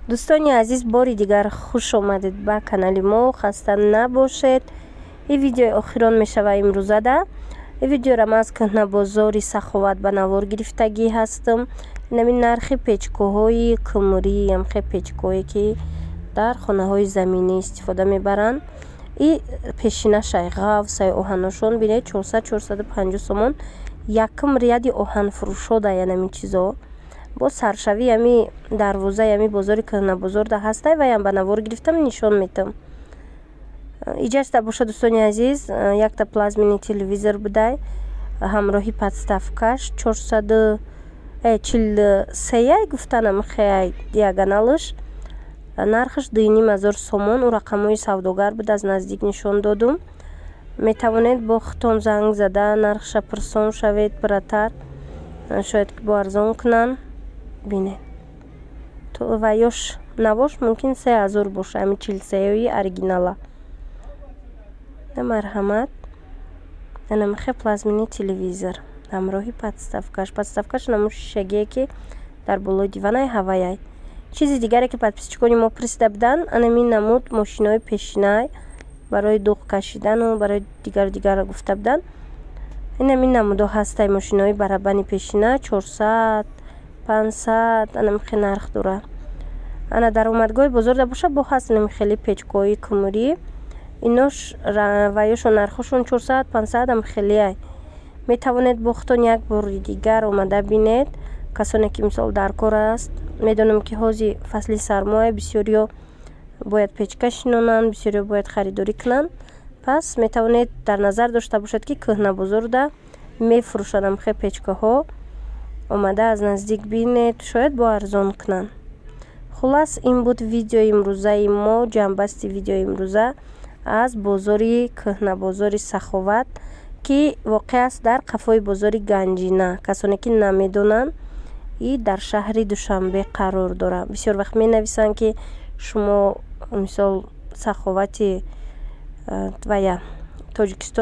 دوستانی عزیز، باری دیگر خوش آمدید به کانال ما. خسته نباشید. این ویدیو آخران می شود امروزه ده. این ویدیو را از کهنه بازاری سخاوت به نوار گرفتگی هستم. نمی نرخ پیچکوهای کمری، همخه پیچکوهایی که در خانه های زمینی استفاده می برند. این پیشینه شای غاف سای اوهنشون بینید 450 سومون. یکم ریادی اوهن فروش شده یا نمی چیزا با سرشوی یمی دروازه یمی بازاری کهنه بازار ده هسته و یم به نوار گرفتم نشان میتم. ایجاست باشه دوستانی عزیز، یک تا پلازمینی تلویزور بوده همراهی подставкаш 443 گفتنم خیلی دیاگونالش нархаш 2500 сомон. او рақамҳои савдогар буд, аз наздик нишон додум. метавонед бо хитон занг зада нархша пурсон шавед биротар, шояд ки бо арзон кунанд. бинед то ва ёш навош мумкин 3000 боша. ҳамин 43 оригинала. марҳамат. анамихе плазмини телевизор ҳамроҳи подставкаш намуш шишагие ки дар болои диванаи ҳаваяй. чизи дигаре ки подписчикони мо пурсида буданд, анамин намуд мошинои пешинай барои дуғ кашидану барои дигар гуфта буданд. инамин намудо ҳастай мошинои барабани пешина 400 500 анамихе нарх дора. ана даромадгоҳи бозорда боша бо ҳаст намихели печкои кумурӣ инош ва ёшо нархошон 400 500 амхелиай. метавонед бо хутон як бори дигар омада бинед. касоне ки мисол дар кор аст, медонам ки ҳози фасли сармоя бисёриё бояд печка шинонанд, бисёриё бояд харидорӣ кунанд. пас метавонед дар назар дошта бошед ки кӯҳна бозорда мефурӯшанд амхе печкаҳо. омада аз наздик бинед, шояд бо арзон кунанд. хулас ин буд видеои имрӯзаи мо, ҷамъбасти видеои имрӯза аз бозори кӯҳна бозори саховат ки воқеъ аст дар қафои бозори Ганҷина. касоне ки намедонанд, и дар шаҳри Душанбе қарор дорад. бисёр вақт менависанд ки шумо мисол саховати вая Тоҷикистон